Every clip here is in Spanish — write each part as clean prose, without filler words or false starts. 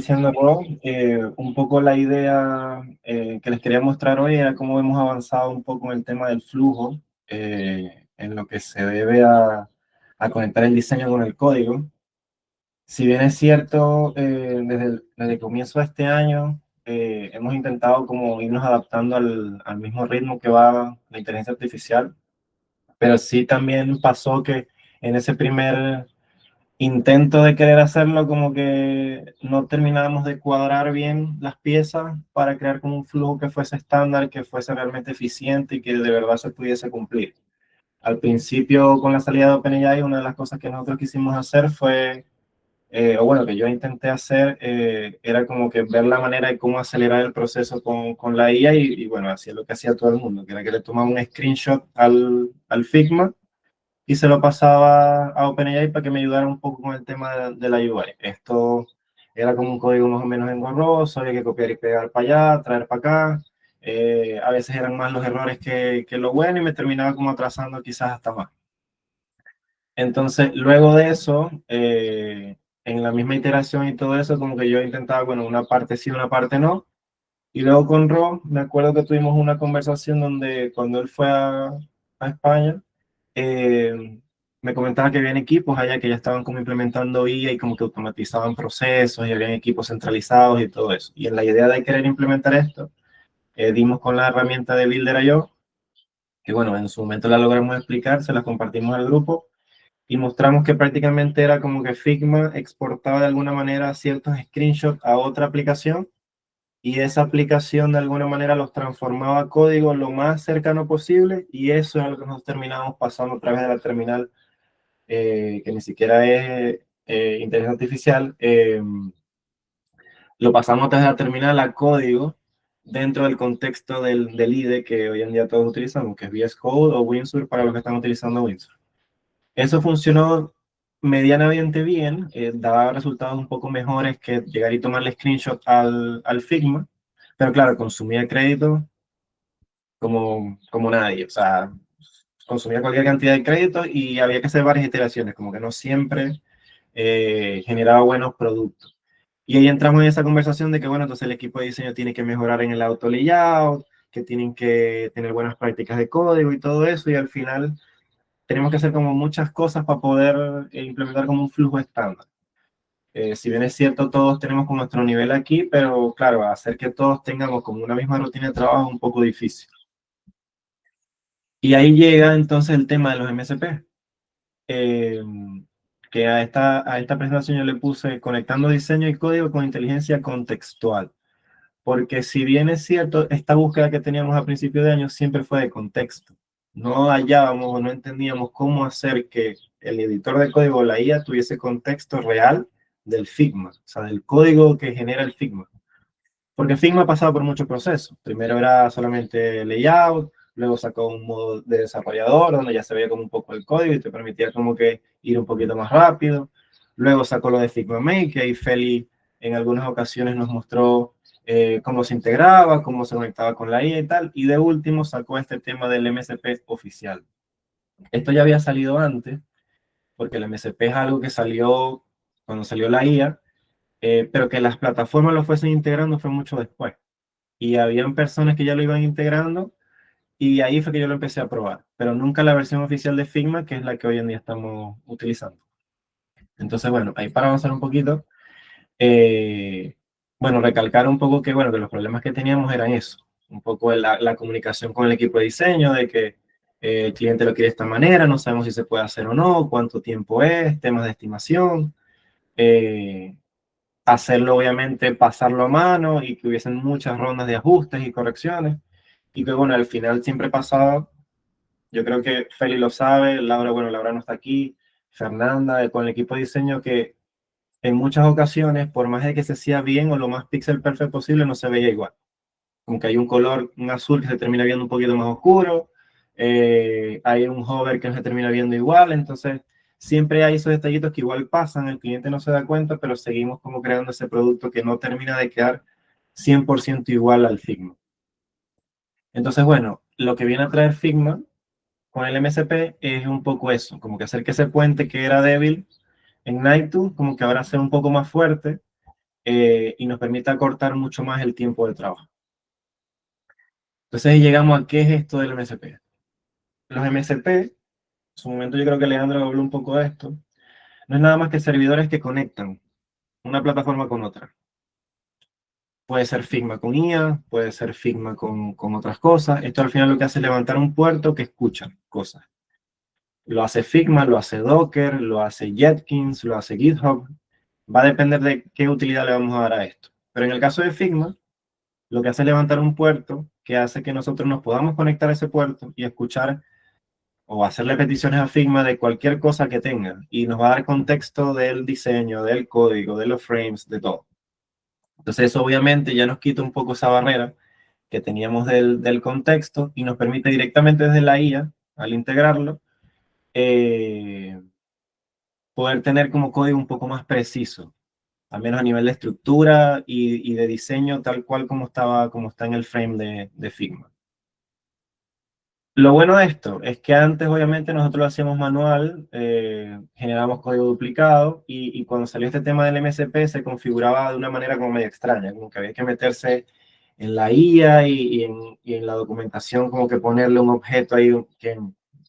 Diciendo Rob, un poco la idea que les quería mostrar hoy era cómo hemos avanzado un poco en el tema del flujo, en lo que se debe a conectar el diseño con el código. Si bien es cierto, desde el comienzo de este año hemos intentado como irnos adaptando al mismo ritmo que va la inteligencia artificial, pero sí también pasó que en ese primer intento de querer hacerlo, como que no terminábamos de cuadrar bien las piezas para crear como un flujo que fuese estándar, que fuese realmente eficiente y que de verdad se pudiese cumplir. Al principio, con la salida de OpenAI, una de las cosas que nosotros quisimos hacer fue, o bueno, que yo intenté hacer, era como que ver la manera de cómo acelerar el proceso con la IA y bueno, hacía lo que hacía todo el mundo, que era que le tomaba un screenshot al Figma y se lo pasaba a OpenAI para que me ayudara un poco con el tema de la UI. Esto era como un código más o menos engorroso, había que copiar y pegar para allá, traer para acá. A veces eran más los errores que lo bueno y me terminaba como atrasando quizás hasta más. Entonces, luego de eso, en la misma iteración y todo eso, como que yo intentaba, bueno, una parte sí, una parte no. Y luego con Ro, me acuerdo que tuvimos una conversación donde cuando él fue a España, me comentaba que habían equipos allá que ya estaban como implementando IA y como que automatizaban procesos y habían equipos centralizados y todo eso. Y en la idea de querer implementar esto, dimos con la herramienta de Builder.io, que bueno, en su momento la logramos explicar, se la compartimos al grupo y mostramos que prácticamente era como que Figma exportaba de alguna manera ciertos screenshots a otra aplicación y esa aplicación de alguna manera los transformaba a código lo más cercano posible y eso es lo que nos terminamos pasando a través de la terminal, que ni siquiera es inteligencia artificial, lo pasamos a través de la terminal a código dentro del contexto del IDE que hoy en día todos utilizamos, que es VS Code o Windsurf para los que están utilizando Windsurf. Eso funcionó medianamente bien, daba resultados un poco mejores que llegar y tomarle screenshot al Figma, pero claro, consumía crédito como nadie, o sea, consumía cualquier cantidad de crédito y había que hacer varias iteraciones, como que no siempre generaba buenos productos. Y ahí entramos en esa conversación de que, bueno, entonces el equipo de diseño tiene que mejorar en el auto layout, que tienen que tener buenas prácticas de código y todo eso, y al final tenemos que hacer como muchas cosas para poder implementar como un flujo estándar. Si bien es cierto, todos tenemos como nuestro nivel aquí, pero claro, hacer que todos tengamos como una misma rutina de trabajo es un poco difícil. Y ahí llega entonces el tema de los MSP, eh, que a esta presentación yo le puse conectando diseño y código con inteligencia contextual. Porque si bien es cierto, esta búsqueda que teníamos a principio de año siempre fue de contexto. No hallábamos o no entendíamos cómo hacer que el editor de código, la IA, tuviese contexto real del Figma, o sea, del código que genera el Figma. Porque Figma ha pasado por muchos procesos. Primero era solamente layout, luego sacó un modo de desarrollador donde ya se veía como un poco el código y te permitía como que ir un poquito más rápido. Luego sacó lo de Figma Make, que ahí Feli en algunas ocasiones nos mostró cómo se integraba, cómo se conectaba con la IA y tal. Y de último sacó este tema del MSP oficial. Esto ya había salido antes, porque el MSP es algo que salió cuando salió la IA, pero que las plataformas lo fuesen integrando fue mucho después y habían personas que ya lo iban integrando y ahí fue que yo lo empecé a probar, pero nunca la versión oficial de Figma, que es la que hoy en día estamos utilizando. Entonces, bueno, ahí para avanzar un poquito, eh, bueno, recalcar un poco que, bueno, que los problemas que teníamos eran eso, un poco la comunicación con el equipo de diseño, de que el cliente lo quiere de esta manera, no sabemos si se puede hacer o no, cuánto tiempo es, temas de estimación, eh, hacerlo obviamente, pasarlo a mano y que hubiesen muchas rondas de ajustes y correcciones. Y que bueno, al final siempre pasaba, yo creo que Feli lo sabe, Laura, bueno, Laura no está aquí, Fernanda, con el equipo de diseño, que en muchas ocasiones, por más de que se hacía bien o lo más pixel perfect posible, no se veía igual. Como que hay un color, un azul que se termina viendo un poquito más oscuro, hay un hover que no se termina viendo igual, entonces siempre hay esos detallitos que igual pasan, el cliente no se da cuenta, pero seguimos como creando ese producto que no termina de quedar 100% igual al Figma. Entonces, bueno, lo que viene a traer Figma con el MSP es un poco eso, como que hacer que ese puente que era débil en Nightu, como que ahora sea un poco más fuerte y nos permite acortar mucho más el tiempo de trabajo. Entonces llegamos a qué es esto del MSP. Los MSP, en su momento yo creo que Leandro habló un poco de esto, no es nada más que servidores que conectan una plataforma con otra. Puede ser Figma con IA, puede ser Figma con otras cosas. Esto al final lo que hace es levantar un puerto que escucha cosas. Lo hace Figma, lo hace Docker, lo hace Jenkins, lo hace GitHub. Va a depender de qué utilidad le vamos a dar a esto. Pero en el caso de Figma, lo que hace es levantar un puerto que hace que nosotros nos podamos conectar a ese puerto y escuchar o hacerle peticiones a Figma de cualquier cosa que tenga. Y nos va a dar contexto del diseño, del código, de los frames, de todo. Entonces eso obviamente ya nos quita un poco esa barrera que teníamos del contexto y nos permite directamente desde la IA, al integrarlo, poder tener como código un poco más preciso, al menos a nivel de estructura y de diseño, tal cual como está en el frame de Figma. Lo bueno de esto es que antes obviamente nosotros lo hacíamos manual, generábamos código duplicado y cuando salió este tema del MSP se configuraba de una manera como medio extraña, como que había que meterse en la IA y en la documentación como que ponerle un objeto ahí que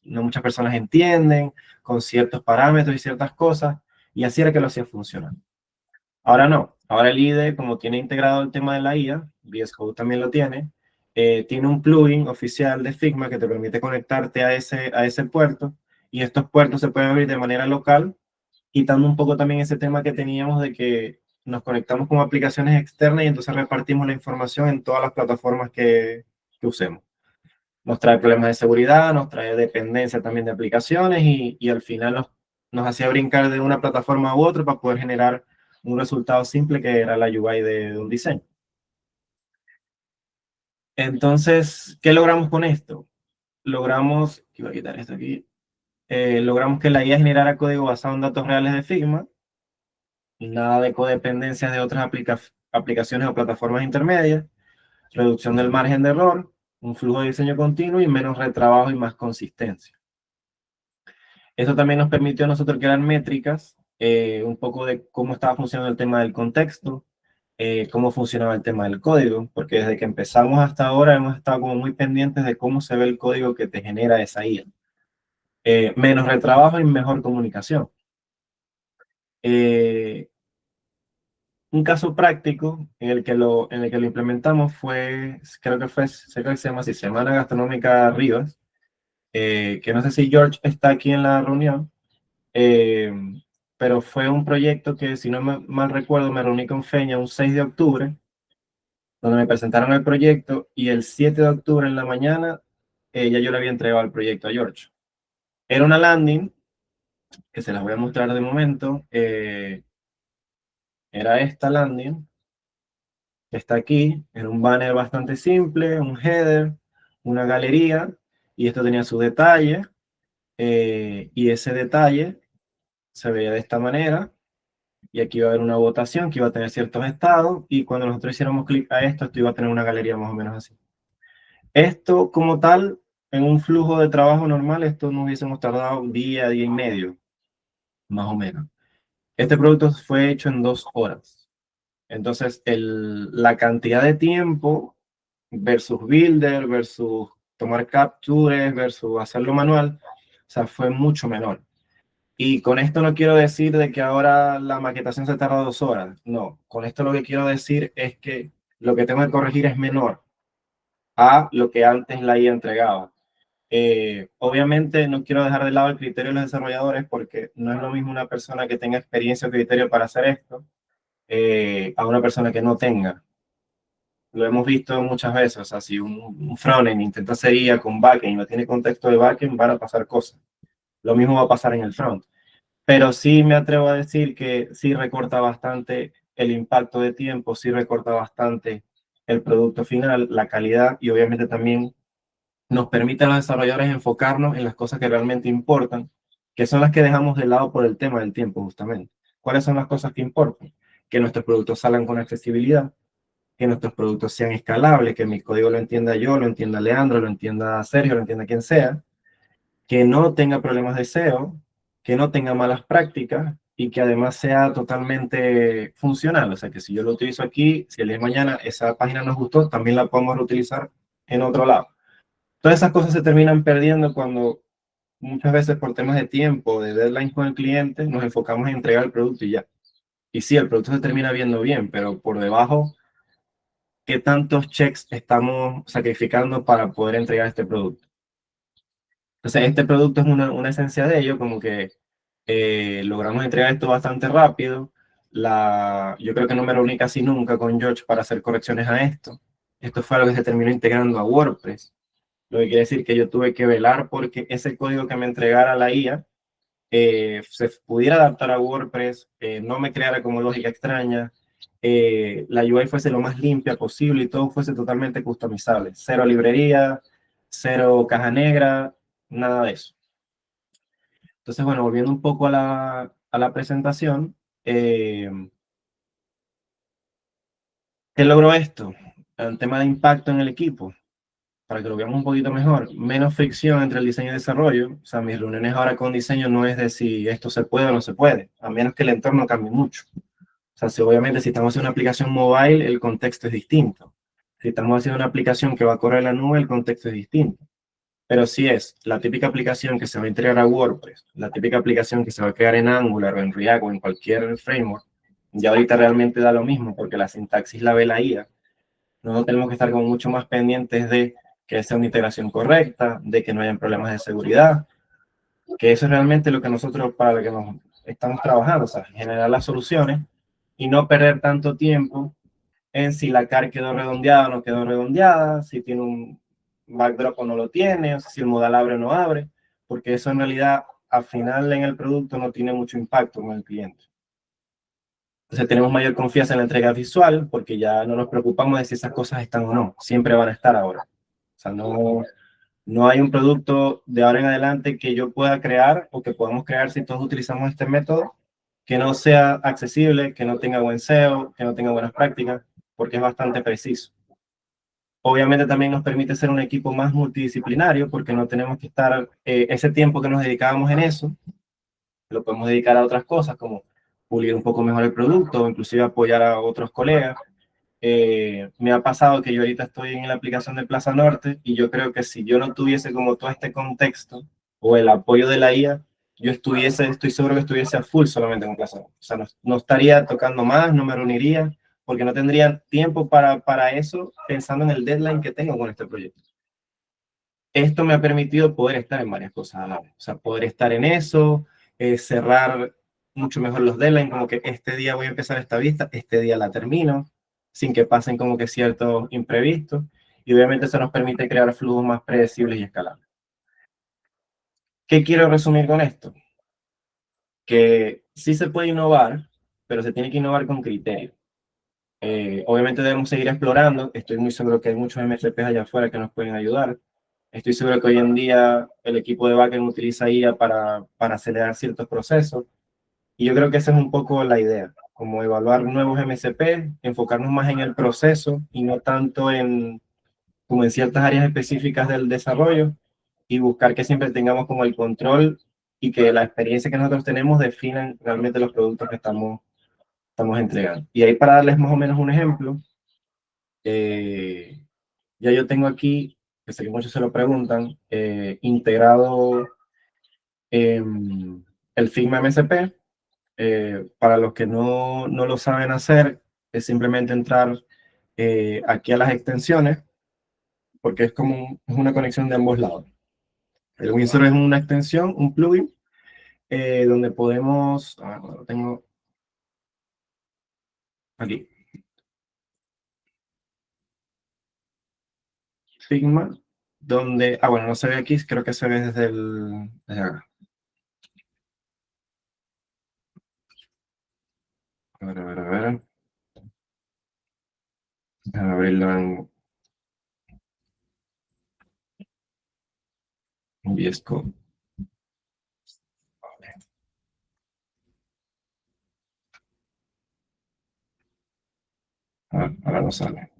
no muchas personas entienden, con ciertos parámetros y ciertas cosas, y así era que lo hacía funcionar. Ahora no, ahora el IDE, como tiene integrado el tema de la IA, VS Code también lo tiene un plugin oficial de Figma que te permite conectarte a ese puerto, y estos puertos se pueden abrir de manera local, quitando un poco también ese tema que teníamos de que nos conectamos con aplicaciones externas y entonces repartimos la información en todas las plataformas que usemos. Nos trae problemas de seguridad, nos trae dependencia también de aplicaciones y al final nos hacía brincar de una plataforma u otra para poder generar un resultado simple que era la UI de un diseño. Entonces, ¿qué logramos con esto? Logramos, voy a quitar esto aquí, logramos que la IA generara código basado en datos reales de Figma, nada de codependencias de otras aplicaciones o plataformas intermedias, reducción del margen de error, un flujo de diseño continuo y menos retrabajo y más consistencia. Eso también nos permitió a nosotros crear métricas, un poco de cómo estaba funcionando el tema del contexto, cómo funcionaba el tema del código, porque desde que empezamos hasta ahora hemos estado como muy pendientes de cómo se ve el código que te genera esa IA. Menos retrabajo y mejor comunicación. Un caso práctico en el que lo implementamos fue, creo que se llama así, Semana Gastronómica Rivas, que no sé si George está aquí en la reunión, eh, pero fue un proyecto que, si no mal recuerdo, me reuní con Feña un 6 de octubre, donde me presentaron el proyecto, y el 7 de octubre en la mañana ya yo le había entregado el proyecto a George. Era una landing, que se las voy a mostrar de momento, era esta landing, que está aquí, era un banner bastante simple, un header, una galería, y esto tenía su detalle, y ese detalle se veía de esta manera, y aquí iba a haber una votación que iba a tener ciertos estados, y cuando nosotros hiciéramos clic a esto iba a tener una galería más o menos así. Esto como tal, en un flujo de trabajo normal, esto nos hubiésemos tardado un día, día y medio, más o menos. Este producto fue hecho en 2 horas. Entonces, la cantidad de tiempo versus builder, versus tomar captures, versus hacerlo manual, o sea, fue mucho menor. Y con esto no quiero decir de que ahora la maquetación se tarda 2 horas. No, con esto lo que quiero decir es que lo que tengo que corregir es menor a lo que antes la IA entregaba. Obviamente no quiero dejar de lado el criterio de los desarrolladores porque no es lo mismo una persona que tenga experiencia o criterio para hacer esto a una persona que no tenga. Lo hemos visto muchas veces, o sea, si un frontend intenta hacer IA con backend y no tiene contexto de backend, van a pasar cosas. Lo mismo va a pasar en el front. Pero sí me atrevo a decir que sí recorta bastante el impacto de tiempo, sí recorta bastante el producto final, la calidad y obviamente también nos permite a los desarrolladores enfocarnos en las cosas que realmente importan, que son las que dejamos de lado por el tema del tiempo justamente. ¿Cuáles son las cosas que importan? Que nuestros productos salgan con accesibilidad, que nuestros productos sean escalables, que mi código lo entienda yo, lo entienda Leandro, lo entienda Sergio, lo entienda quien sea, que no tenga problemas de SEO, que no tenga malas prácticas y que además sea totalmente funcional. O sea, que si yo lo utilizo aquí, si el día de mañana esa página nos gustó, también la podemos reutilizar en otro lado. Todas esas cosas se terminan perdiendo cuando muchas veces por temas de tiempo, de deadline con el cliente, nos enfocamos en entregar el producto y ya. Y sí, el producto se termina viendo bien, pero por debajo, ¿qué tantos checks estamos sacrificando para poder entregar este producto? Entonces, este producto es una esencia de ello, como que logramos entregar esto bastante rápido. Yo creo que no me reuní casi nunca con George para hacer correcciones a esto. Esto fue algo que se terminó integrando a WordPress, lo que quiere decir que yo tuve que velar porque ese código que me entregara la IA se pudiera adaptar a WordPress, no me creara como lógica extraña, la UI fuese lo más limpia posible y todo fuese totalmente customizable. Cero librería, cero caja negra, nada de eso. Entonces, bueno, volviendo un poco a la presentación, ¿qué logró esto? El tema de impacto en el equipo, para que lo veamos un poquito mejor, menos fricción entre el diseño y desarrollo. O sea, mis reuniones ahora con diseño no es de si esto se puede o no se puede, a menos que el entorno cambie mucho. O sea, si obviamente si estamos haciendo una aplicación mobile, el contexto es distinto. Si estamos haciendo una aplicación que va a correr en la nube, el contexto es distinto. Pero si es la típica aplicación que se va a integrar a WordPress, la típica aplicación que se va a crear en Angular o en React o en cualquier framework, ya ahorita realmente da lo mismo porque la sintaxis la ve la IA. No tenemos que estar como mucho más pendientes de que sea una integración correcta, de que no hayan problemas de seguridad, que eso es realmente lo que nosotros, para lo que nos estamos trabajando, o sea, generar las soluciones y no perder tanto tiempo en si la car quedó redondeada o no quedó redondeada, si tiene un backdrop o no lo tiene, o sea, si el modal abre o no abre, porque eso en realidad al final en el producto no tiene mucho impacto con el cliente. Entonces tenemos mayor confianza en la entrega visual porque ya no nos preocupamos de si esas cosas están o no, siempre van a estar ahora. O sea, no hay un producto de ahora en adelante que yo pueda crear o que podamos crear si todos utilizamos este método que no sea accesible, que no tenga buen SEO, que no tenga buenas prácticas, porque es bastante preciso. Obviamente también nos permite ser un equipo más multidisciplinario porque no tenemos que estar ese tiempo que nos dedicábamos en eso, lo podemos dedicar a otras cosas como pulir un poco mejor el producto o inclusive apoyar a otros colegas. Me ha pasado que yo ahorita estoy en la aplicación de Plaza Norte y yo creo que si yo no tuviese como todo este contexto o el apoyo de la IA, yo estoy seguro que estuviese a full solamente con Plaza Norte. O sea, no estaría tocando más, no me reuniría, porque no tendría tiempo para eso pensando en el deadline que tengo con este proyecto. Esto me ha permitido poder estar en varias cosas a la vez. O sea, poder estar en eso, cerrar mucho mejor los deadlines, como que este día voy a empezar esta vista, este día la termino, sin que pasen como que ciertos imprevistos. Y obviamente eso nos permite crear flujos más predecibles y escalables. ¿Qué quiero resumir con esto? Que sí se puede innovar, pero se tiene que innovar con criterio. Obviamente debemos seguir explorando. Estoy muy seguro que hay muchos MSPs allá afuera que nos pueden ayudar. Estoy seguro que hoy en día el equipo de backend utiliza IA para acelerar ciertos procesos. Y yo creo que esa es un poco la idea, como evaluar nuevos MSP, enfocarnos más en el proceso y no tanto como en ciertas áreas específicas del desarrollo y buscar que siempre tengamos como el control y que la experiencia que nosotros tenemos definan realmente los productos que estamos entregando. Y ahí para darles más o menos un ejemplo, eh, ya yo tengo aquí, que sé que muchos se lo preguntan, integrado el Figma MSP. Para los que no lo saben hacer, es simplemente entrar aquí a las extensiones, porque es como es una conexión de ambos lados. El Windsor es una extensión, un plugin, donde podemos, lo tengo aquí, Figma, donde, bueno, no se ve aquí, creo que se ve desde acá. A ver. Déjame abrirlo en VS Code. Ahora no sale.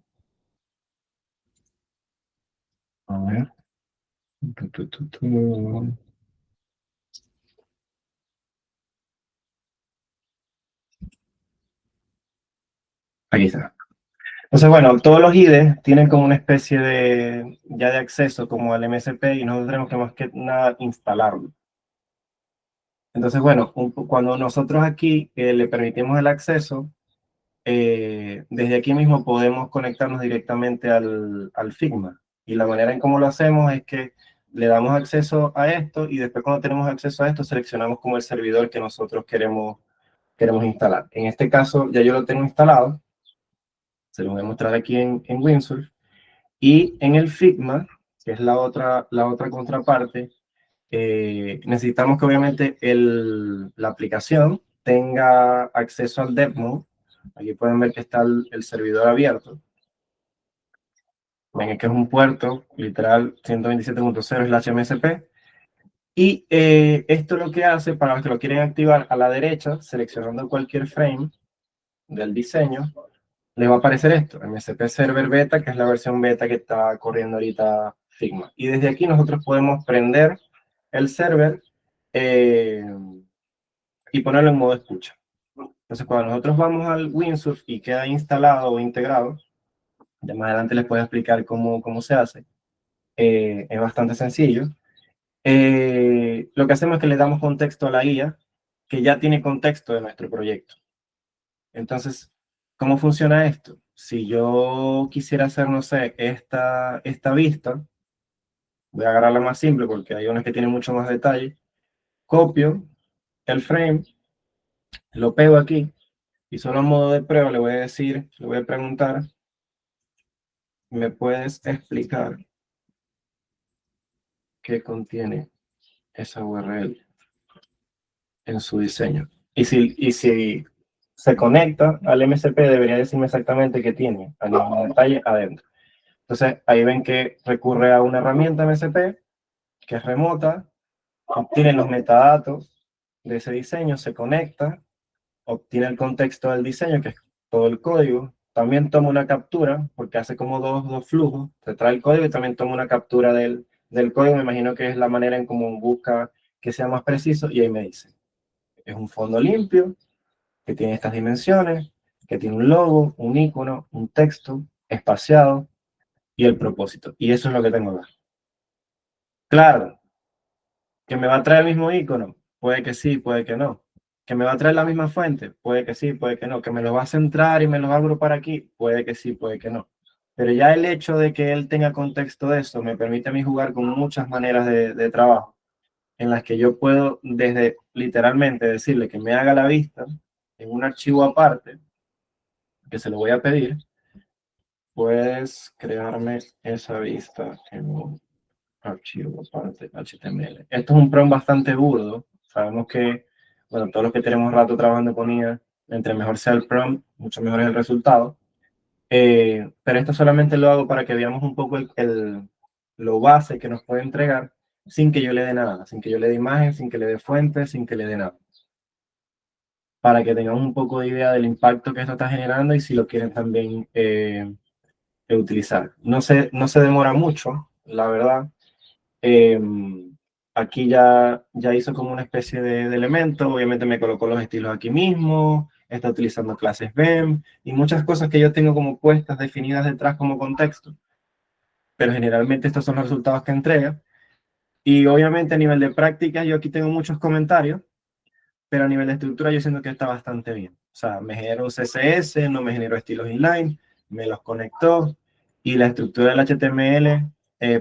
A ver. Tu. Aquí está. Entonces, bueno, todos los IDEs tienen como una especie de ya de acceso como al MSP y nosotros tenemos que más que nada instalarlo. Entonces, bueno, cuando nosotros aquí le permitimos el acceso, desde aquí mismo podemos conectarnos directamente al Figma. Y la manera en cómo lo hacemos es que le damos acceso a esto y después cuando tenemos acceso a esto seleccionamos como el servidor que nosotros queremos instalar. En este caso ya yo lo tengo instalado, se lo voy a mostrar aquí en Windsurf. Y en el Figma, que es la otra contraparte, necesitamos que obviamente la aplicación tenga acceso al Dev Mode. Aquí pueden ver que está el servidor abierto. Ven que es un puerto, literal 127.0/MSP. Y esto lo que hace, para los que lo quieren activar, a la derecha, seleccionando cualquier frame del diseño, les va a aparecer esto, MSP Server Beta, que es la versión beta que está corriendo ahorita Figma. Y desde aquí nosotros podemos prender el server y ponerlo en modo escucha. Entonces, cuando nosotros vamos al Windsurf y queda instalado o integrado, ya más adelante les puedo explicar cómo se hace. Es bastante sencillo. Lo que hacemos es que le damos contexto a la guía, que ya tiene contexto de nuestro proyecto. Entonces, ¿cómo funciona esto? Si yo quisiera hacer, no sé, esta vista, voy a agarrar la más simple porque hay unas que tienen mucho más detalle. Copio el frame, lo pego aquí y solo en modo de prueba le voy a decir, le voy a preguntar, ¿me puedes explicar qué contiene esa URL en su diseño? Y si se conecta al MSP, debería decirme exactamente qué tiene a nivel de detalle adentro. Entonces, ahí ven que recurre a una herramienta MSP que es remota, obtiene los metadatos de ese diseño, se conecta, obtiene el contexto del diseño, que es todo el código, también toma una captura, porque hace como dos flujos, te trae el código y también toma una captura del código, me imagino que es la manera en cómo busca que sea más preciso, y ahí me dice, es un fondo limpio, que tiene estas dimensiones, que tiene un logo, un icono, un texto, espaciado, y el propósito. Y eso es lo que tengo acá. Claro, que me va a traer el mismo icono, puede que sí, puede que no. Que me va a traer la misma fuente, puede que sí, puede que no. Que me lo va a centrar y me lo va a agrupar aquí, puede que sí, puede que no. Pero ya el hecho de que él tenga contexto de eso me permite a mí jugar con muchas maneras de trabajo, en las que yo puedo desde literalmente decirle que me haga la vista en un archivo aparte, que se lo voy a pedir, puedes crearme esa vista en un archivo aparte HTML. Esto es un prompt bastante burdo. Sabemos que, bueno, todos los que tenemos rato trabajando con IA, entre mejor sea el prompt, mucho mejor es el resultado. Pero esto solamente lo hago para que veamos un poco lo base que nos puede entregar sin que yo le dé nada, sin que yo le dé imagen, sin que le dé fuente, sin que le dé nada. Para que tengamos un poco de idea del impacto que esto está generando y si lo quieren también utilizar. No se demora mucho, la verdad. Eh, Aquí ya hizo como una especie de elemento, obviamente me colocó los estilos aquí mismo, está utilizando clases BEM y muchas cosas que yo tengo como puestas definidas detrás como contexto, pero generalmente estos son los resultados que entrega. Y obviamente a nivel de práctica yo aquí tengo muchos comentarios, pero a nivel de estructura yo siento que está bastante bien. O sea, me generó un CSS, no me generó estilos inline, me los conectó y la estructura del HTML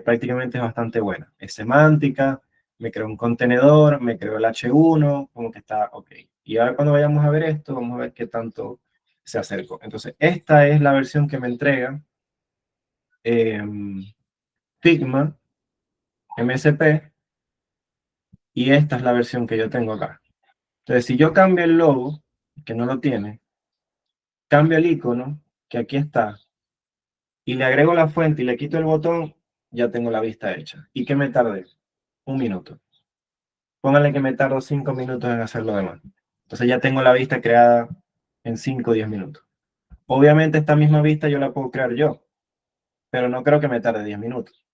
prácticamente es bastante buena. Es semántica, me creó un contenedor, me creó el H1, como que está ok. Y ahora cuando vayamos a ver esto, vamos a ver qué tanto se acercó. Entonces, esta es la versión que me entrega Figma, MSP, y esta es la versión que yo tengo acá. Entonces, si yo cambio el logo, que no lo tiene, cambio el icono, que aquí está, y le agrego la fuente y le quito el botón, ya tengo la vista hecha. ¿Y qué me tardé? Un minuto. Pónganle que me tardo 5 minutos en hacer lo demás. Entonces ya tengo la vista creada en 5 o 10 minutos. Obviamente esta misma vista yo la puedo crear yo, pero no creo que me tarde 10 minutos.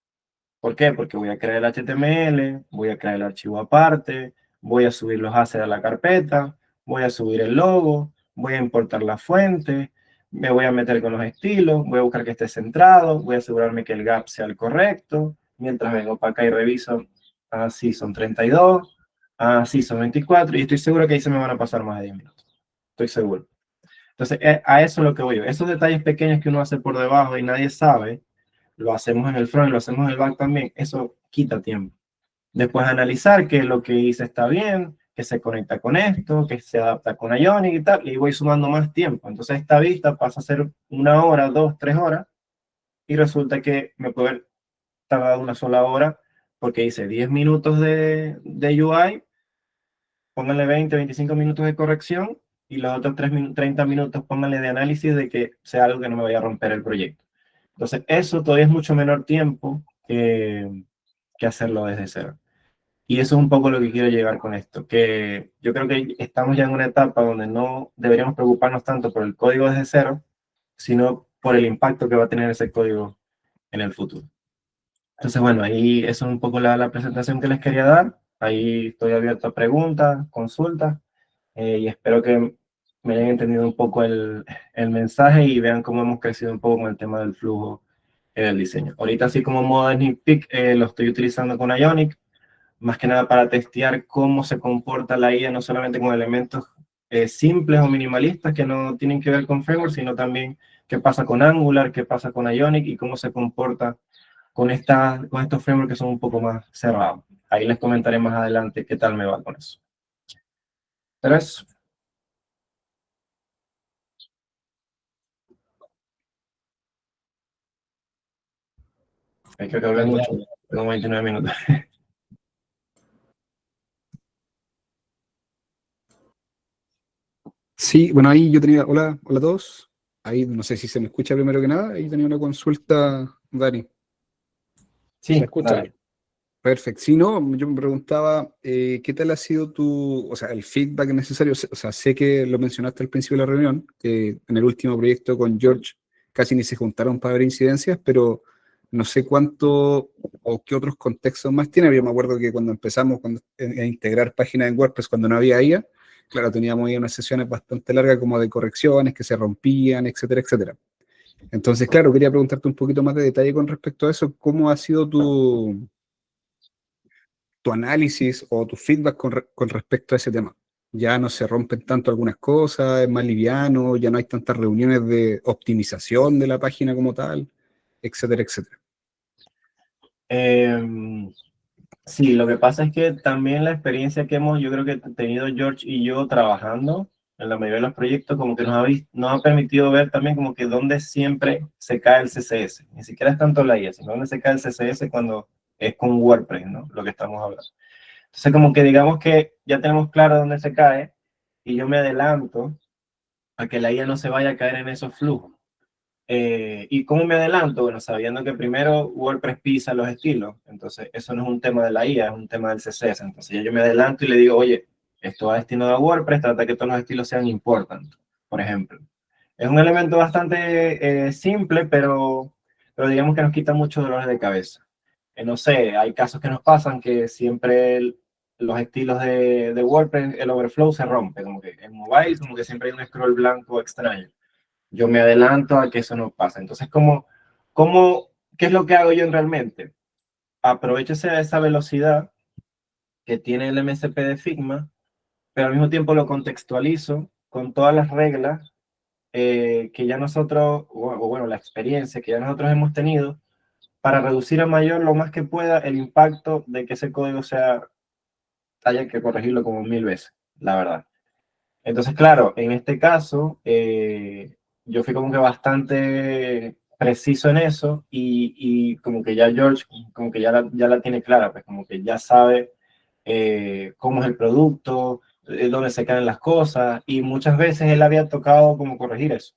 ¿Por qué? Porque voy a crear el HTML, voy a crear el archivo aparte, voy a subir los assets a la carpeta, voy a subir el logo, voy a importar la fuente, me voy a meter con los estilos, voy a buscar que esté centrado, voy a asegurarme que el gap sea el correcto, mientras vengo para acá y reviso, sí, son 32, sí, son 24, y estoy seguro que ahí se me van a pasar más de 10 minutos, estoy seguro. Entonces, a eso es lo que voy yo. Esos detalles pequeños que uno hace por debajo y nadie sabe, lo hacemos en el front, lo hacemos en el back también, eso quita tiempo. Después analizar que lo que hice está bien, que se conecta con esto, que se adapta con Ionic y tal, y voy sumando más tiempo. Entonces esta vista pasa a ser 1 hora, 2, 3 horas, y resulta que me puede haber tardado una sola hora, porque hice 10 minutos de UI, pónganle 20, 25 minutos de corrección, y los otros 30 minutos pónganle de análisis de que sea algo que no me vaya a romper el proyecto. Entonces eso todavía es mucho menor tiempo que hacerlo desde cero. Y eso es un poco lo que quiero llegar con esto, que yo creo que estamos ya en una etapa donde no deberíamos preocuparnos tanto por el código desde cero, sino por el impacto que va a tener ese código en el futuro. Entonces, bueno, ahí eso es un poco la presentación que les quería dar. Ahí estoy abierto a preguntas, consultas, y espero que me hayan entendido un poco el mensaje y vean cómo hemos crecido un poco con el tema del flujo del diseño. Ahorita, así como modo sneak peek, lo estoy utilizando con Ionic, más que nada para testear cómo se comporta la IA, no solamente con elementos simples o minimalistas que no tienen que ver con framework, sino también qué pasa con Angular, qué pasa con Ionic y cómo se comporta con estos frameworks que son un poco más cerrados. Ahí les comentaré más adelante qué tal me va con eso. Pero eso. Hay que hablar mucho. Tengo 29 minutos. Sí, bueno, ahí yo tenía, hola, hola a todos. Ahí no sé si se me escucha primero que nada. Ahí tenía una consulta, Dani. ¿Se Sí, escucha? dale. Perfecto. Si no, yo me preguntaba, ¿qué tal ha sido o sea, el feedback necesario? O sea, sé que lo mencionaste al principio de la reunión, que en el último proyecto con George casi ni se juntaron para ver incidencias, pero no sé cuánto o qué otros contextos más tiene. Yo me acuerdo que cuando empezamos a integrar páginas en WordPress, cuando no había IA, claro, teníamos ahí unas sesiones bastante largas como de correcciones que se rompían, etcétera, etcétera. Entonces, claro, quería preguntarte un poquito más de detalle con respecto a eso. ¿Cómo ha sido tu análisis o tu feedback con respecto a ese tema? Ya no se rompen tanto algunas cosas, es más liviano, ya no hay tantas reuniones de optimización de la página como tal, etcétera, etcétera. Sí, lo que pasa es que también la experiencia que yo creo que tenido George y yo trabajando en la mayoría de los proyectos, como que nos ha permitido ver también como que dónde siempre se cae el CSS. Ni siquiera es tanto la IA, sino dónde se cae el CSS cuando es con WordPress, ¿no? Lo que estamos hablando. Entonces, como que digamos que ya tenemos claro dónde se cae y yo me adelanto a que la IA no se vaya a caer en esos flujos. ¿Y cómo me adelanto? Bueno, sabiendo que primero WordPress pisa los estilos, entonces eso no es un tema de la IA, es un tema del CSS. Entonces yo me adelanto y le digo, oye, esto va destinado a WordPress, trata que todos los estilos sean important, por ejemplo. Es un elemento bastante simple, pero digamos que nos quita muchos dolores de cabeza. No sé, hay casos que nos pasan que siempre los estilos de WordPress, el overflow se rompe, como que en mobile, como que siempre hay un scroll blanco extraño. Yo me adelanto a que eso no pasa. Entonces, ¿qué es lo que hago yo realmente? Aprovecho esa velocidad que tiene el MSP de Figma, pero al mismo tiempo lo contextualizo con todas las reglas que ya nosotros, o bueno, la experiencia que ya nosotros hemos tenido para reducir a mayor lo más que pueda el impacto de que ese código haya que corregirlo como 1000 veces, la verdad. Entonces, claro, en este caso, yo fui como que bastante preciso en eso y como que ya George, como que ya la tiene clara, pues como que ya sabe cómo es el producto, dónde se caen las cosas y muchas veces él había tocado como corregir eso.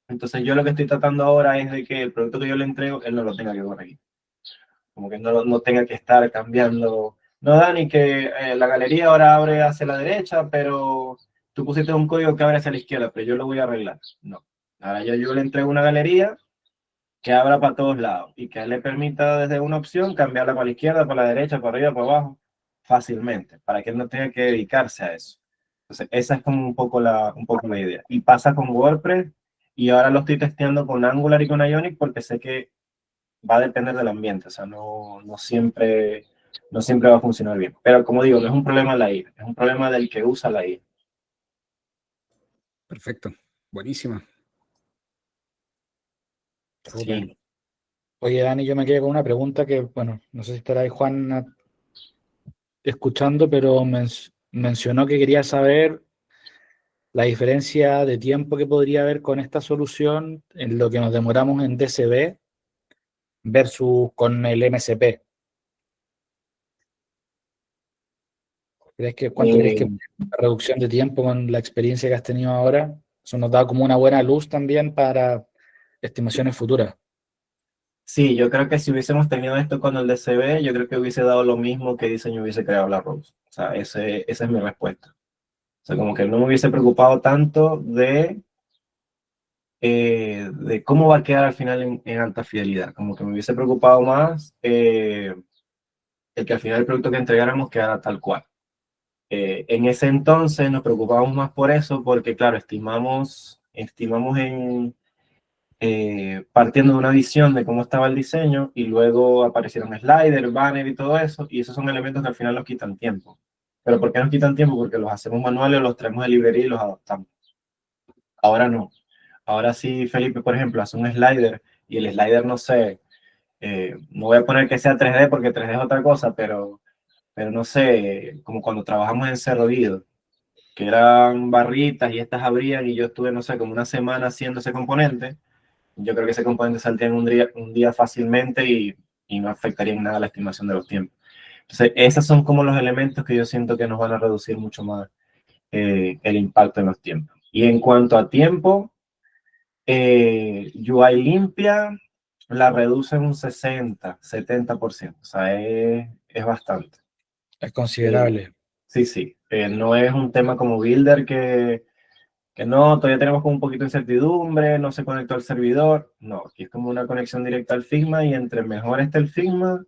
Entonces yo lo que estoy tratando ahora es de que el producto que yo le entrego, él no lo tenga que corregir. Como que no tenga que estar cambiando. No, Dani, que la galería ahora abre hacia la derecha, pero tú pusiste un código que abre hacia la izquierda, pero yo lo voy a arreglar. No. Ahora yo le entrego una galería que abra para todos lados y que le permita desde una opción cambiarla para la izquierda, para la derecha, para arriba, para abajo, fácilmente, para que él no tenga que dedicarse a eso. Entonces, esa es como un poco la idea. Y pasa con WordPress y ahora lo estoy testeando con Angular y con Ionic porque sé que va a depender del ambiente, o sea, no siempre va a funcionar bien. Pero como digo, no es un problema de la IA, es un problema del que usa la IA. Perfecto. Buenísima. Súper. Sí, Oye, Dani, yo me quedé con una pregunta que, bueno, no sé si estará ahí Juan escuchando, pero mencionó que quería saber la diferencia de tiempo que podría haber con esta solución en lo que nos demoramos en DCB versus con el MCP. ¿Cuánto crees que eh, la reducción de tiempo con la experiencia que has tenido ahora? Eso nos da como una buena luz también para estimaciones futuras. sí, yo creo que si hubiésemos tenido esto con el DCB, yo creo que hubiese dado lo mismo que diseño hubiese creado la Rose. O sea, esa es mi respuesta. O sea, como que no me hubiese preocupado tanto de cómo va a quedar al final en alta fidelidad. Como que me hubiese preocupado más el que al final el producto que entregáramos quedara tal cual. En ese entonces nos preocupábamos más por eso, porque claro, estimamos partiendo de una visión de cómo estaba el diseño y luego aparecieron sliders, banner y todo eso, y esos son elementos que al final nos quitan tiempo. ¿Pero por qué nos quitan tiempo? Porque los hacemos manuales, los traemos de librería y los adaptamos. Ahora no. Ahora sí, Felipe, por ejemplo, hace un slider y el slider, no sé, no voy a poner que sea 3D porque 3D es otra cosa, pero no sé, como cuando trabajamos en Cerro Vido, que eran barritas y estas abrían y yo estuve, no sé, como una semana haciendo ese componente. Yo creo que ese componente saldría en un día fácilmente y no afectaría en nada la estimación de los tiempos. Entonces, esos son como los elementos que yo siento que nos van a reducir mucho más el impacto en los tiempos. Y en cuanto a tiempo, UI limpia la reduce en un 60-70%. O sea, es bastante. Es Eh, considerable. sí, sí. No es un tema como Builder que no, todavía tenemos como un poquito de incertidumbre, no se conectó al servidor. No, aquí es como una conexión directa al Figma y entre mejor esté el Figma,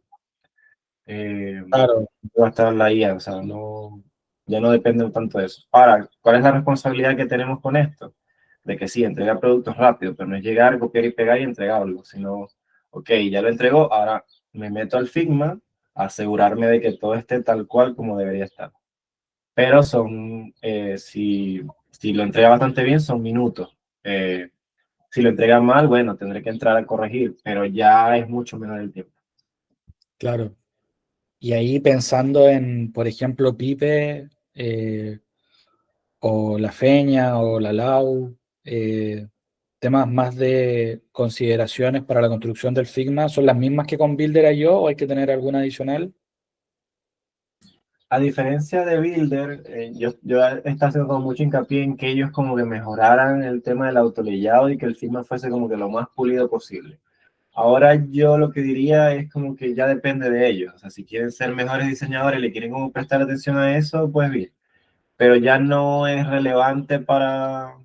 eh, Claro, va a estar la IA, o sea, no, ya no depende tanto de eso. Ahora, ¿cuál es la responsabilidad que tenemos con esto? De que sí, entrega productos rápido, pero no es llegar, copiar y pegar y entregarlo, sino, ok, ya lo entregó, ahora me meto al Figma, a asegurarme de que todo esté tal cual como debería estar. Pero si lo entrega bastante bien, son minutos. Si lo entrega mal, bueno, tendré que entrar a corregir, pero ya es mucho menor el tiempo. claro. Y ahí pensando en, por ejemplo, Pipe, o la Feña o la Lau, temas más de consideraciones para la construcción del Figma, ¿son las mismas que con Builder yo o hay que tener alguna adicional? A diferencia de Builder, yo está haciendo como mucho hincapié en que ellos como que mejoraran el tema del autoleyado y que el Figma fuese como que lo más pulido posible. Ahora yo lo que diría es como que ya depende de ellos. O sea, si quieren ser mejores diseñadores y le quieren como prestar atención a eso, pues bien. Pero ya no es relevante para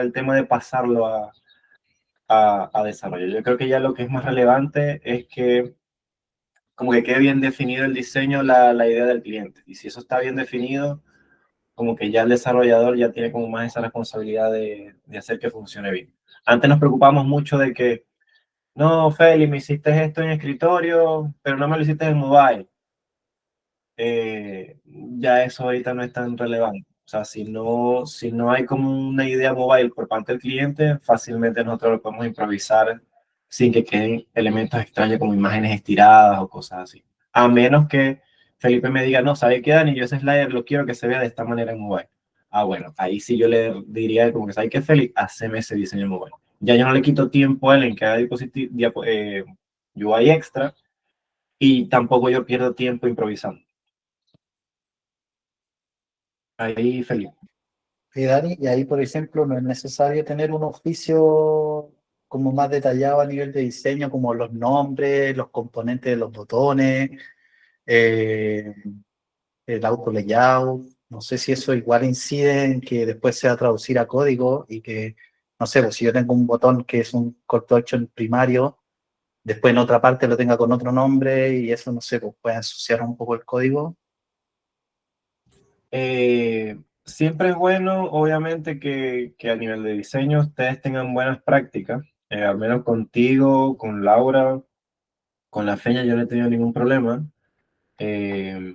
el tema de pasarlo a desarrollo. Yo creo que ya lo que es más relevante es que como que quede bien definido el diseño, la idea del cliente. Y si eso está bien definido, como que ya el desarrollador ya tiene como más esa responsabilidad de hacer que funcione bien. Antes nos preocupamos mucho de que, no, Feli, me hiciste esto en escritorio, pero no me lo hiciste en mobile. Ya eso ahorita no es tan relevante. O sea, si no hay como una idea mobile por parte del cliente, fácilmente nosotros lo podemos improvisar sin que queden elementos extraños como imágenes estiradas o cosas así. A menos que Felipe me diga, no, ¿sabe qué, Dani? Yo ese slider lo quiero que se vea de esta manera en mobile. Ah, bueno, ahí sí yo le diría como que, ¿sabe qué, Felipe? Haceme ese diseño en mobile. Ya yo no le quito tiempo a él en que haga UI extra y tampoco yo pierdo tiempo improvisando. Ahí, Felipe. Y Dani, y ahí, por ejemplo, no es necesario tener un oficio como más detallado a nivel de diseño, como los nombres, los componentes de los botones, eh, el auto layout. No sé si eso igual incide en que después sea traducir a código y que, no sé, pues si yo tengo un botón que es un call to action primario, después en otra parte lo tenga con otro nombre y eso, no sé, pues puede ensuciar un poco el código. siempre es bueno, obviamente, que a nivel de diseño ustedes tengan buenas prácticas, al menos contigo, con Laura, con la Feña yo no he tenido ningún problema. Eh,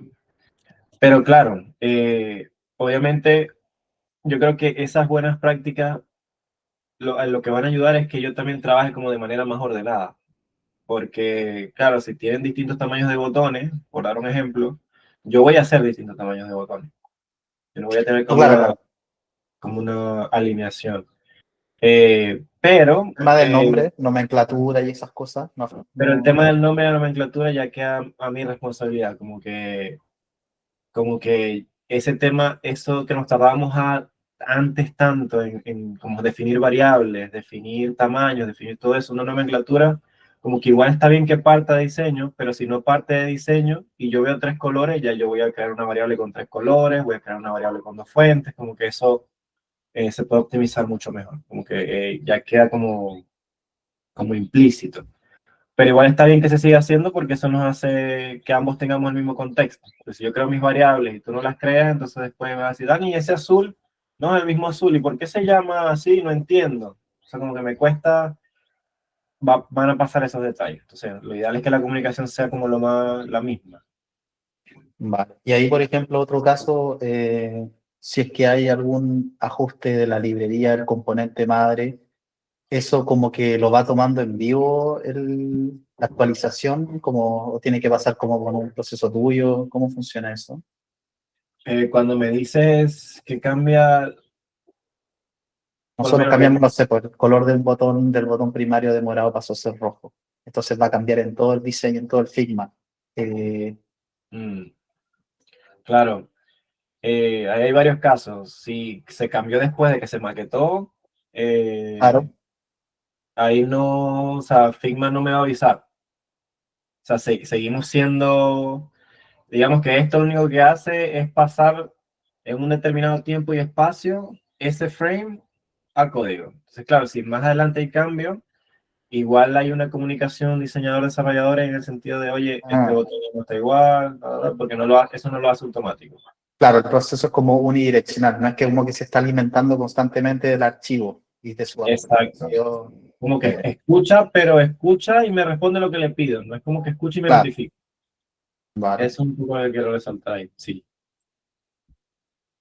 pero claro, obviamente yo creo que esas buenas prácticas a lo que van a ayudar es que yo también trabaje como de manera más ordenada. Porque, claro, si tienen distintos tamaños de botones, por dar un ejemplo, yo voy a hacer distintos tamaños de botones. Yo no voy a tener No, claro, claro. como una alineación. Pero, El tema del nombre, nomenclatura y esas cosas, no, pero el no. tema del nombre y la nomenclatura ya queda a mi responsabilidad, como que ese tema, eso que nos tardábamos antes tanto en como definir variables, definir tamaños, definir todo eso, una nomenclatura, como que igual está bien que parta de diseño, pero si no parte de diseño y yo veo 3 colores, ya yo voy a crear una variable con 3 colores, voy a crear una variable con 2 fuentes, como que eso se puede optimizar mucho mejor, como que ya queda como implícito. Pero igual está bien que se siga haciendo porque eso nos hace que ambos tengamos el mismo contexto. Pues si yo creo mis variables y tú no las creas, entonces después me vas a decir, Dani, ese azul no es el mismo azul. ¿Y por qué se llama así? No entiendo. O sea, como que me cuesta, van a pasar esos detalles. Entonces, lo ideal es que la comunicación sea como la misma. Vale. Y ahí, por ejemplo, otro caso, si es que hay algún ajuste de la librería del componente madre, eso como que lo va tomando en vivo la actualización, como o tiene que pasar como con un proceso tuyo, ¿cómo funciona eso? Cuando me dices que cambia, por lo Nosotros menos, cambiamos, no sé, por el color del botón primario de morado pasó a ser rojo. Entonces va a cambiar en todo el diseño, en todo el Figma. mm, claro, ahí hay varios casos. Si se cambió después de que se maquetó, Claro. ahí no, o sea, Figma no me va a avisar. O sea, seguimos siendo, digamos que esto lo único que hace es pasar en un determinado tiempo y espacio ese frame a código. Entonces, claro, si más adelante hay cambio, igual hay una comunicación diseñador-desarrollador en el sentido de, oye, este Ah, botón no está igual, porque eso no lo hace automático. claro, el proceso es como unidireccional, no es que como que se está alimentando constantemente del archivo y de su Exacto. aplicación. Como que escucha, pero escucha y me responde lo que le pido. No es como que escucha y me Claro, notifica. vale. Es un poco lo que quiero resaltar ahí, sí.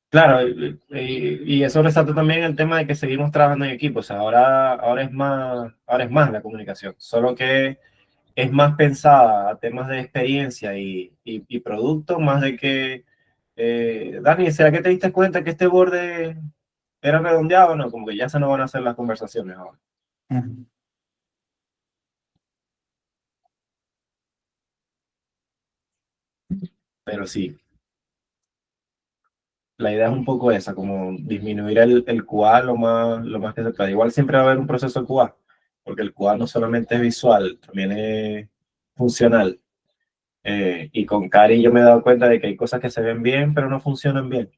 Claro, y eso resalta también el tema de que seguimos trabajando en equipo. O sea, ahora es más la comunicación, solo que es más pensada a temas de experiencia y producto, más de que, Dani, ¿será que te diste cuenta que este borde era redondeado o no? Como que ya se nos van a hacer las conversaciones ahora. Ujú. Pero sí, la idea es un poco esa, como disminuir el QA lo más que se pueda. Igual siempre va a haber un proceso de QA, porque el QA no solamente es visual, también es funcional. Y con Cari yo me he dado cuenta de que hay cosas que se ven bien, pero no funcionan bien.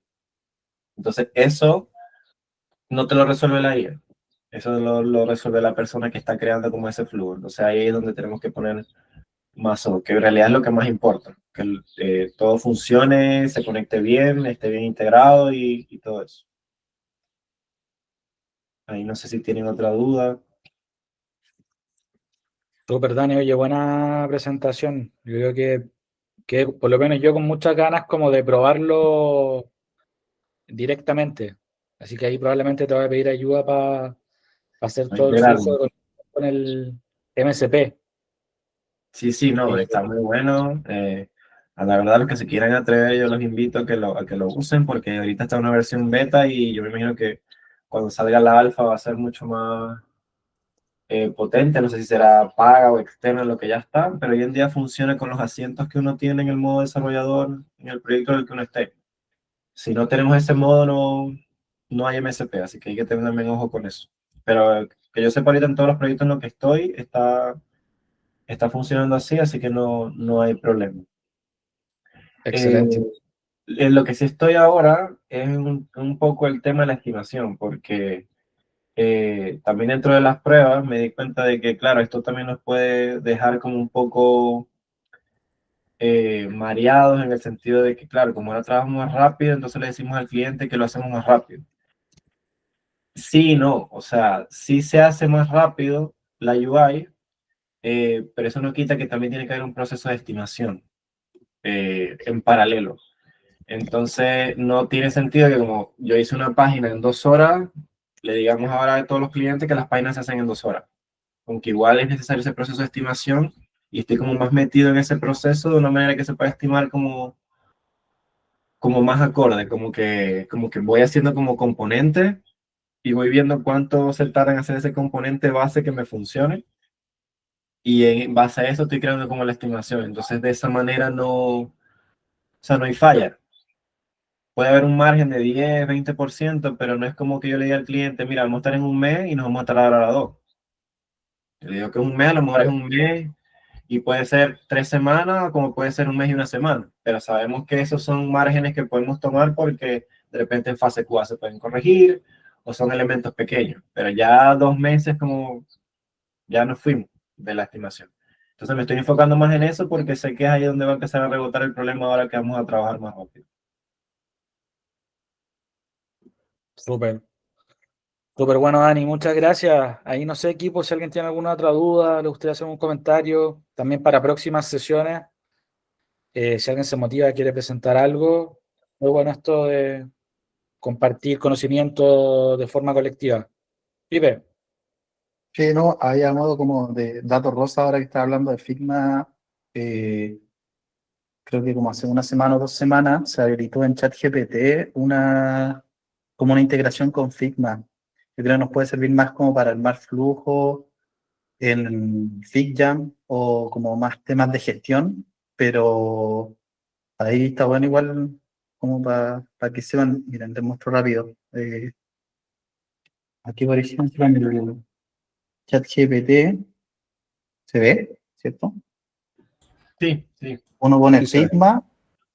Entonces, eso no te lo resuelve la IA. Eso lo resuelve la persona que está creando como ese flujo. Entonces, ahí es donde tenemos que poner más ojo, que en realidad es lo que más importa. Que todo funcione, se conecte bien, esté bien integrado y todo eso. Ahí no sé si tienen otra duda. Súper, Dani, oye, buena presentación. Yo creo que por lo menos yo con muchas ganas como de probarlo directamente. Así que ahí probablemente te voy a pedir ayuda para hacer A todo el integrarlo. flujo con el MSP. Sí, sí, no, Eh, está muy bueno. A la verdad, los que se quieran atrever, yo los invito a que lo usen porque ahorita está una versión beta y yo me imagino que cuando salga la alfa va a ser mucho más potente. No sé si será paga o externa lo que ya está, pero hoy en día funciona con los asientos que uno tiene en el modo desarrollador, en el proyecto en el que uno esté. Si no tenemos ese modo, no hay MSP, así que hay que tener también ojo con eso. Pero que yo sepa ahorita en todos los proyectos en los que estoy, está funcionando así que no hay problema. Eh, Excelente. en lo que sí estoy ahora es un poco el tema de la estimación, porque también dentro de las pruebas me di cuenta de que, claro, esto también nos puede dejar como un poco mareados en el sentido de que, claro, como ahora trabajamos más rápido, entonces le decimos al cliente que lo hacemos más rápido. Sí, no, o sea, sí se hace más rápido la UI, pero eso no quita que también tiene que haber un proceso de estimación en paralelo. Entonces, no tiene sentido que como yo hice una página en 2 horas, le digamos ahora a todos los clientes que las páginas se hacen en 2 horas. Aunque igual es necesario ese proceso de estimación y estoy como más metido en ese proceso de una manera que se pueda estimar como más acorde, como que voy haciendo como componente y voy viendo cuánto se tarda en hacer ese componente base que me funcione. Y en base a eso estoy creando como la estimación. Entonces, de esa manera no, o sea, no hay falla. Puede haber un margen de 10, 20%, pero no es como que yo le diga al cliente, mira, vamos a estar en un mes y nos vamos a tardar ahora 2. Yo le digo que un mes, a lo mejor es un mes y puede ser 3 semanas, como puede ser un mes y una semana. Pero sabemos que esos son márgenes que podemos tomar porque de repente en fase QA se pueden corregir o son elementos pequeños. Pero ya 2 meses como ya nos fuimos de la estimación. Entonces me estoy enfocando más en eso porque sé que es ahí donde va a empezar a rebotar el problema ahora que vamos a trabajar más rápido. Súper. Súper bueno, Dani, muchas gracias. Ahí no sé, equipo, si alguien tiene alguna otra duda, le gustaría hacer un comentario. También para próximas sesiones, si alguien se motiva, quiere presentar algo. Muy bueno esto de compartir conocimiento de forma colectiva. Pipe, Sí, no, había modo como de datos rosa ahora que está hablando de Figma. eh, Creo que como hace una semana o 2 semanas se habilitó en ChatGPT como una integración con Figma. Yo creo que nos puede servir más como para armar flujo en FigJam o como más temas de gestión, pero ahí está bueno igual como para que sepan. Miren, te muestro rápido. Aquí por ejemplo en el ChatGPT se ve, ¿cierto? Sí, sí. Uno pone Sí, se ve. Figma,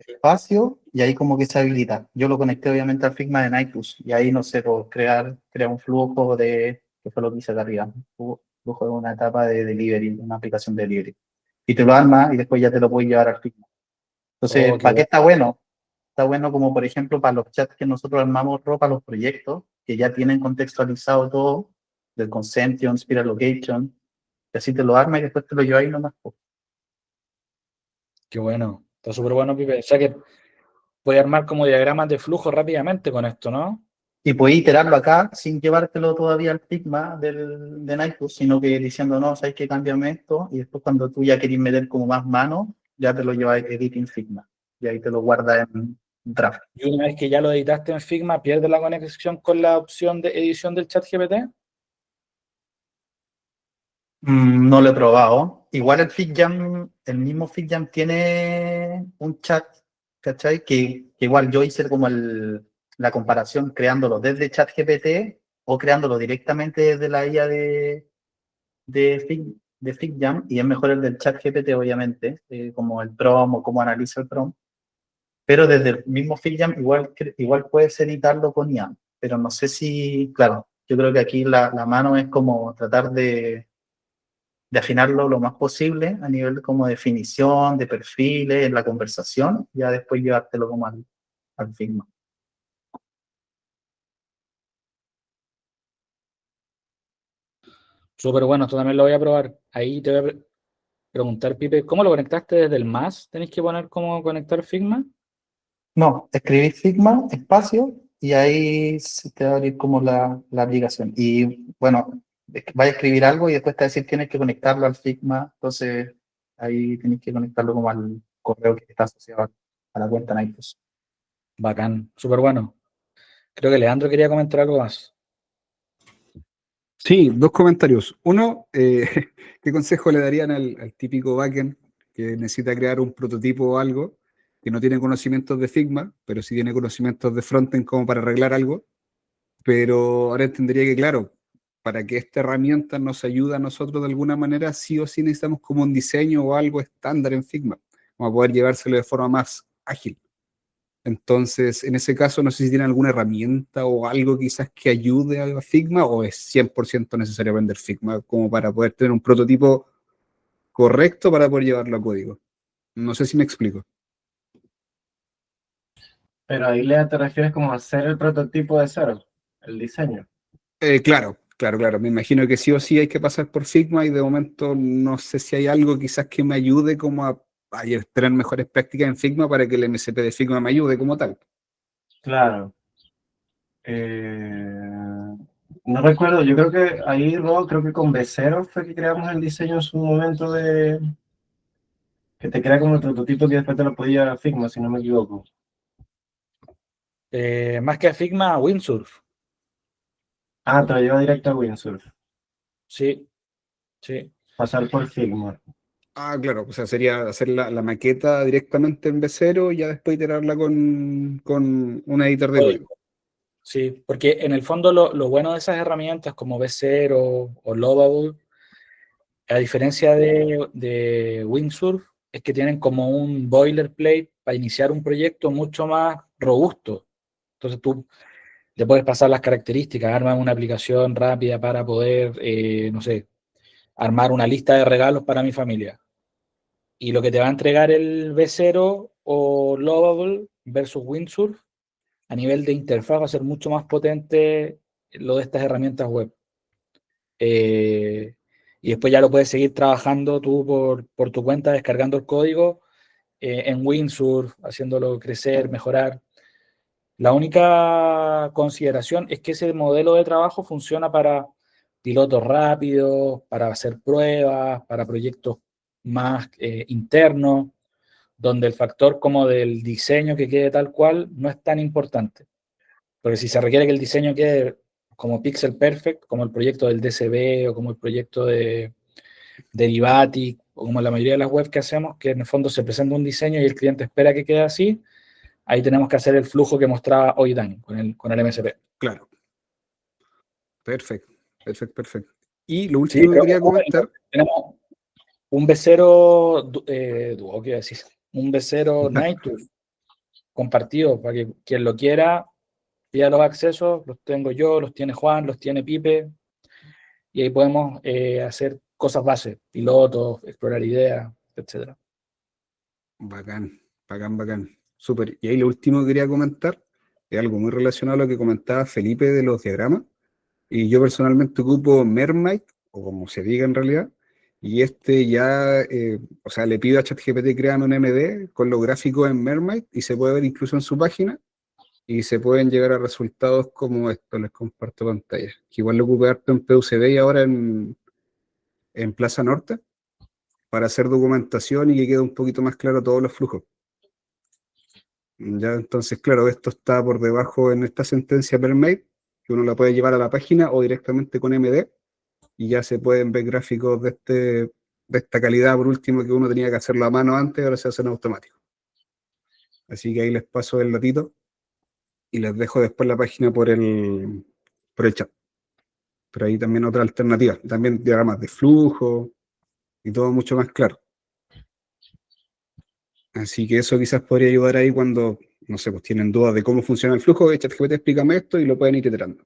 espacio, y ahí como que se habilita. Yo lo conecté obviamente al Figma de Nightbus, y ahí no sé, pues, crear un flujo que fue lo que hice acá arriba, un flujo de una etapa de delivery, una aplicación de delivery. Y te lo arma y después ya te lo puedes llevar al Figma. oh, Entonces, qué ¿para qué bueno. está bueno? Está bueno como por ejemplo para los chats que nosotros armamos para los proyectos, que ya tienen contextualizado todo, del Consention, Spiral Location, y así te lo arma y después te lo lleva ahí nomás, pues. Qué bueno. Está súper bueno, Pipe. O sea que puede armar como diagramas de flujo rápidamente con esto, ¿no? Y puedes iterarlo acá sin llevártelo todavía al Figma de Nightbus, sino que diciendo, no, sabes que cámbiame esto, y después cuando tú ya querés meter como más mano, ya te lo llevas a Editing Figma, y ahí te lo guarda en draft. Y una vez que ya lo editaste en Figma, ¿pierde la conexión con la opción de edición del chat GPT? No lo he probado. Igual el mismo FigJam tiene un chat, ¿cachai? Que igual yo hice como la comparación creándolo desde ChatGPT o creándolo directamente desde la IA de FigJam, y es mejor el del ChatGPT, obviamente, como el prompt o cómo analiza el prompt. Pero desde el mismo FigJam igual puedes editarlo con IA, pero no sé si, claro, yo creo que aquí la mano es como tratar de afinarlo lo más posible a nivel como definición, de perfiles, en la conversación, ya después llevártelo como al Figma. Súper bueno, esto también lo voy a probar. Ahí te voy a preguntar, Pipe, ¿cómo lo conectaste desde el MAS? ¿Tenéis que poner cómo conectar Figma? No, escribir Figma, espacio, y ahí se te va a abrir como la aplicación. Y bueno, vaya a escribir algo y después te va a decir tienes que conectarlo al Figma, entonces ahí tienes que conectarlo como al correo que está asociado a la cuenta Nightbus. Bacán, súper bueno. Creo que Leandro quería comentar algo más. Sí, dos comentarios. Uno, ¿qué consejo le darían al típico backend que necesita crear un prototipo o algo, que no tiene conocimientos de Figma, pero sí tiene conocimientos de frontend como para arreglar algo? Pero ahora entendería que, claro, para que esta herramienta nos ayude a nosotros de alguna manera, sí o sí necesitamos como un diseño o algo estándar en Figma, como poder llevárselo de forma más ágil. Entonces, en ese caso, no sé si tienen alguna herramienta o algo quizás que ayude a Figma, o es 100% necesario aprender Figma como para poder tener un prototipo correcto para poder llevarlo a código. No sé si me explico. Pero ahí Lea te refieres como a hacer el prototipo de cero, el diseño. Claro. Me imagino que sí o sí hay que pasar por Figma y de momento no sé si hay algo quizás que me ayude como a tener mejores prácticas en Figma para que el MCP de Figma me ayude como tal. Claro. No recuerdo, yo creo que ahí, Rob, creo que con B0 fue que creamos el diseño en su momento de que te crea como el prototipo que después te lo podía Figma, si no me equivoco. Más que a Figma, Windsurf. Ah, te lo lleva directo a Windsurf. Sí, sí. Pasar por Figma. Ah, claro, o sea, sería hacer la maqueta directamente en V0 y ya después iterarla con un editor de código. Sí, porque en el fondo lo bueno de esas herramientas como V0 o Lovable, a diferencia de Windsurf, es que tienen como un boilerplate para iniciar un proyecto mucho más robusto. Entonces tú le puedes pasar las características, armar una aplicación rápida para poder, no sé, armar una lista de regalos para mi familia. Y lo que te va a entregar el V0 o Lovable versus Windsurf a nivel de interfaz va a ser mucho más potente lo de estas herramientas web. Y después ya lo puedes seguir trabajando tú por tu cuenta, descargando el código en Windsurf, haciéndolo crecer, mejorar. La única consideración es que ese modelo de trabajo funciona para pilotos rápidos, para hacer pruebas, para proyectos más internos, donde el factor como del diseño que quede tal cual no es tan importante. Porque si se requiere que el diseño quede como pixel perfect, como el proyecto del DCB o como el proyecto de Derivatic, o como la mayoría de las webs que hacemos, que en el fondo se presenta un diseño y el cliente espera que quede así, ahí tenemos que hacer el flujo que mostraba hoy Dani con el MSP. Claro. Perfecto. Y lo Sí, último que pero quería comentar, tenemos un B0 Duo, ¿qué iba a decir? Un B0 Nighttooth compartido para que quien lo quiera pida los accesos, los tengo yo, los tiene Juan, los tiene Pipe, y ahí podemos hacer cosas base, pilotos, explorar ideas, etc. bacán. Súper. Y ahí lo último que quería comentar es algo muy relacionado a lo que comentaba Felipe de los diagramas. Y yo personalmente ocupo Mermite, o como se diga en realidad, y este ya, o sea, le pido a ChatGPT crear un MD con los gráficos en Mermite y se puede ver incluso en su página y se pueden llegar a resultados como esto, les comparto pantalla. Que igual lo ocupé harto en PUCD y ahora en Plaza Norte para hacer documentación y que quede un poquito más claro todos los flujos. Ya, entonces, claro, esto está por debajo en esta sentencia per mail, que uno la puede llevar a la página o directamente con MD, y ya se pueden ver gráficos de esta calidad, por último, que uno tenía que hacerlo a mano antes, ahora se hacen automático. Así que ahí les paso el datito y les dejo después la página por el chat. Pero ahí también otra alternativa, también diagramas de flujo y todo mucho más claro. Así que eso quizás podría ayudar ahí cuando, no sé, pues tienen dudas de cómo funciona el flujo, ChatGPT explícame esto y lo pueden ir iterando.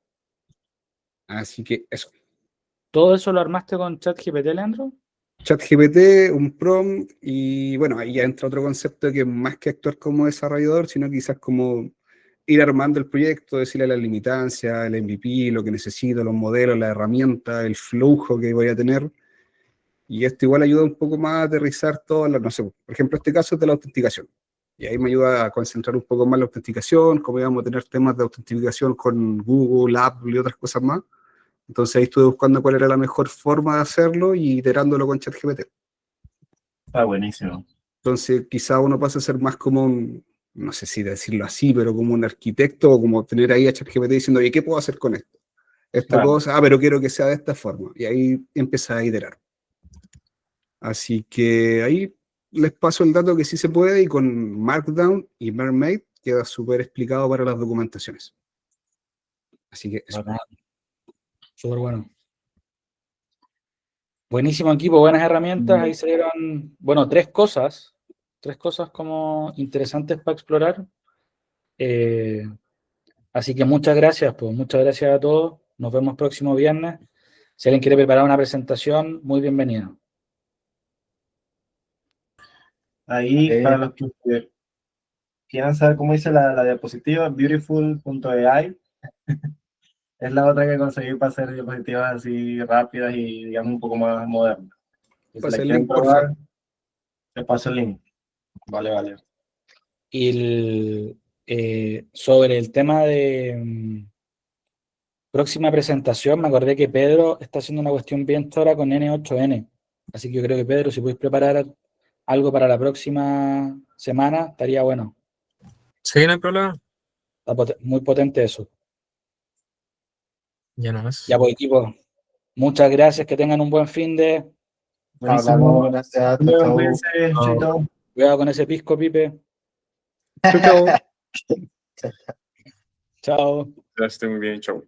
Así que eso. ¿Todo eso lo armaste con ChatGPT, Leandro? ChatGPT, un prompt y bueno, ahí ya entra otro concepto que más que actuar como desarrollador, sino quizás como ir armando el proyecto, decirle las limitancias, el MVP, lo que necesito, los modelos, la herramienta, el flujo que voy a tener. Y esto igual ayuda un poco más a aterrizar todo, no sé, por ejemplo, este caso es de la autenticación. Y ahí me ayuda a concentrar un poco más la autenticación, cómo íbamos a tener temas de autenticación con Google, Apple y otras cosas más. Entonces ahí estuve buscando cuál era la mejor forma de hacerlo y iterándolo con ChatGPT. Está buenísimo. Entonces quizá uno pasa a ser más como un, no sé si decirlo así, pero como un arquitecto o como tener ahí a ChatGPT diciendo, oye, ¿qué puedo hacer con esto? Esta Claro. cosa, pero quiero que sea de esta forma. Y ahí empieza a iterar. Así que ahí les paso el dato que sí se puede y con Markdown y Mermaid queda súper explicado para las documentaciones. Así que eso. Súper bueno. Buenísimo equipo, buenas herramientas. Ahí salieron, bueno, tres cosas como interesantes para explorar. Así que muchas gracias, pues muchas gracias a todos. Nos vemos próximo viernes. Si alguien quiere preparar una presentación, muy bienvenido. Ahí, para los que quieran saber cómo dice la diapositiva, beautiful.ai es la otra que conseguí para hacer diapositivas así rápidas y, digamos, un poco más modernas. Si Pasa la el quieren link, por favor. probar, te paso el link. Vale. Y sobre el tema de próxima presentación, me acordé que Pedro está haciendo una cuestión bien chora con N8N. Así que yo creo que Pedro, si puedes preparar algo para la próxima semana, estaría bueno. Sí, no hay problema. Está muy potente eso. Ya no es. Ya pues, equipo, muchas gracias, que tengan un buen fin de... Buenísimo. Hablamos, gracias. Chau. Cuídense, chaito. Cuidado con ese pisco, Pipe. Chau, chau. Chao. Ya estoy muy bien, chau.